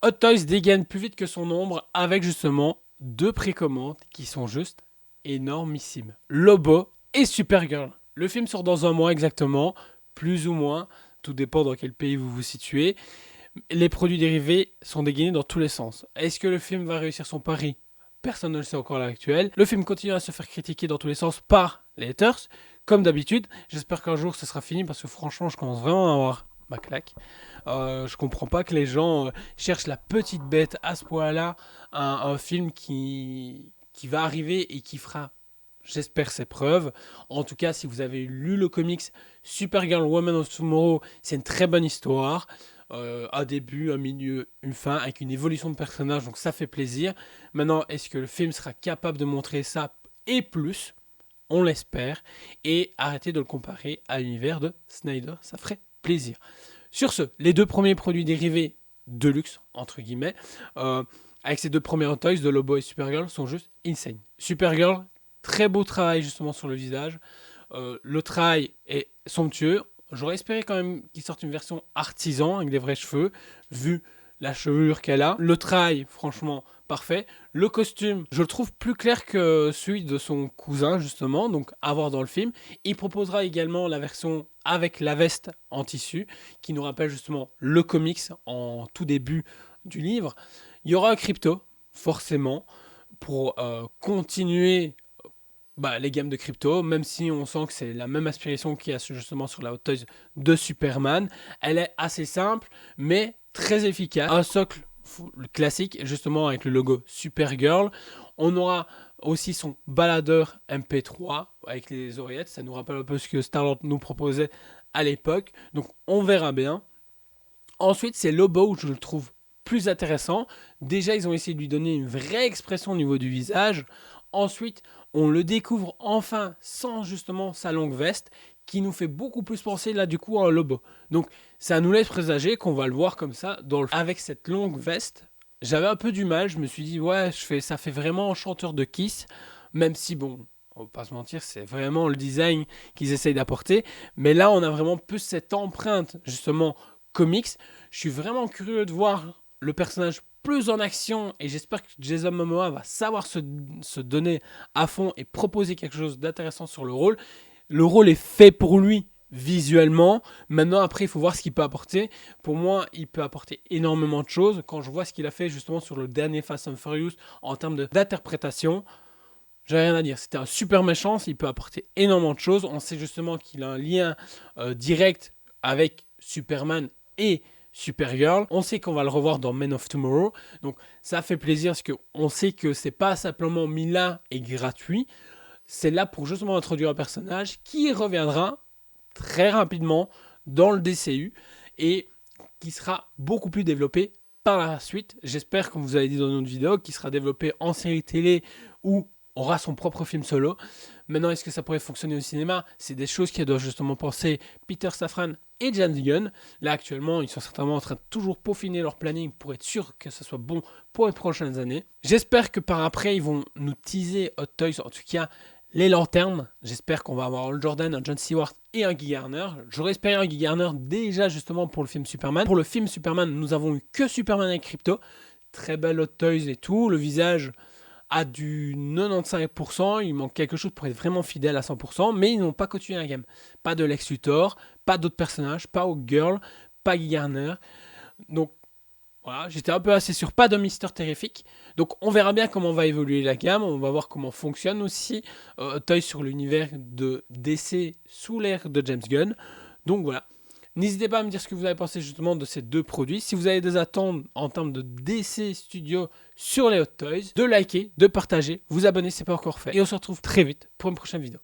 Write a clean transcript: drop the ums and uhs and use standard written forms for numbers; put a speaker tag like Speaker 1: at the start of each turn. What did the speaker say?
Speaker 1: Hot Toys dégaine plus vite que son ombre avec justement 2 précommandes qui sont juste énormissimes. Lobo et Supergirl. Le film sort dans un mois exactement, plus ou moins, tout dépend dans quel pays vous vous situez. Les produits dérivés sont dégainés dans tous les sens. Est-ce que le film va réussir son pari? Personne ne le sait encore à l'heure actuelle. Le film continue à se faire critiquer dans tous les sens par les haters, comme d'habitude. J'espère qu'un jour ce sera fini parce que franchement, je commence vraiment à avoir ma claque. Je comprends pas que les gens cherchent la petite bête à ce point-là, un film qui va arriver et qui fera, j'espère, ses preuves. En tout cas, si vous avez lu le comics Supergirl Woman of Tomorrow, c'est une très bonne histoire. Un début, un milieu, une fin, avec une évolution de personnage, donc ça fait plaisir. Maintenant, est-ce que le film sera capable de montrer ça et plus? On l'espère. Et arrêtez de le comparer à l'univers de Snyder, ça ferait plaisir. Sur ce, les 2 premiers produits dérivés de luxe, entre guillemets, avec ces 2 premiers Hot Toys de Lobo et Supergirl, sont juste insane. Supergirl, très beau travail justement sur le visage. Le travail est somptueux. J'aurais espéré quand même qu'il sorte une version artisan avec des vrais cheveux, vu la chevelure qu'elle a. Le trail, franchement, parfait. Le costume, je le trouve plus clair que celui de son cousin, justement, donc à voir dans le film. Il proposera également la version avec la veste en tissu, qui nous rappelle justement le comics en tout début du livre. Il y aura un crypto, forcément, pour continuer les gammes de crypto, même si on sent que c'est la même aspiration qu'il y a justement sur la Hot Toys de Superman. Elle est assez simple, mais très efficace. Un socle classique, justement avec le logo Supergirl. On aura aussi son baladeur MP3 avec les oreillettes. Ça nous rappelle un peu ce que Star-Lord nous proposait à l'époque. Donc on verra bien. Ensuite, c'est Lobo où je le trouve plus intéressant. Déjà, ils ont essayé de lui donner une vraie expression au niveau du visage. Ensuite, on le découvre enfin sans justement sa longue veste qui nous fait beaucoup plus penser là du coup à un Lobo. Donc ça nous laisse présager qu'on va le voir comme ça avec cette longue veste. J'avais un peu du mal, je me suis dit ouais, ça fait vraiment chanteur de Kiss, même si bon, on va pas se mentir, c'est vraiment le design qu'ils essayent d'apporter, mais là on a vraiment plus cette empreinte justement comics. Je suis vraiment curieux de voir le personnage plus en action et j'espère que Jason Momoa va savoir se donner à fond et proposer quelque chose d'intéressant sur le rôle. Le rôle est fait pour lui visuellement. Maintenant, après, il faut voir ce qu'il peut apporter. Pour moi, il peut apporter énormément de choses. Quand je vois ce qu'il a fait justement sur le dernier Fast and Furious en termes d'interprétation, j'ai rien à dire. C'était un super méchant. Il peut apporter énormément de choses. On sait justement qu'il a un lien direct avec Superman et Supergirl. On sait qu'on va le revoir dans Men of Tomorrow. Donc ça fait plaisir parce qu'on sait que c'est pas simplement mis là et gratuit. C'est là pour justement introduire un personnage qui reviendra très rapidement dans le DCU et qui sera beaucoup plus développé par la suite. J'espère, comme vous avez dit dans notre vidéo, qu'il sera développé en série télé ou aura son propre film solo. Maintenant, est-ce que ça pourrait fonctionner au cinéma? C'est des choses qui doivent justement penser Peter Safran et James Gunn. Là, actuellement, ils sont certainement en train de toujours peaufiner leur planning pour être sûr que ça soit bon pour les prochaines années. J'espère que par après, ils vont nous teaser Hot Toys, en tout cas les lanternes. J'espère qu'on va avoir Hal Jordan, un John Stewart et un Guy Garner. J'aurais espéré un Guy Garner déjà justement pour le film Superman. Pour le film Superman, nous avons eu que Superman avec Crypto. Très belle Hot Toys et tout. Le visage à du 95%, il manque quelque chose pour être vraiment fidèle à 100%, mais ils n'ont pas continué la gamme. Pas de Lex Luthor, pas d'autres personnages, pas Hawkgirl, pas Guy Garner. Donc voilà, j'étais un peu assez sûr, pas de Mister Terrific. Donc on verra bien comment va évoluer la gamme, on va voir comment fonctionne aussi Toy sur l'univers de DC sous l'ère de James Gunn. Donc voilà. N'hésitez pas à me dire ce que vous avez pensé justement de ces 2 produits. Si vous avez des attentes en termes de DC Studio sur les Hot Toys, de liker, de partager, vous abonner, c'est pas encore fait. Et on se retrouve très vite pour une prochaine vidéo.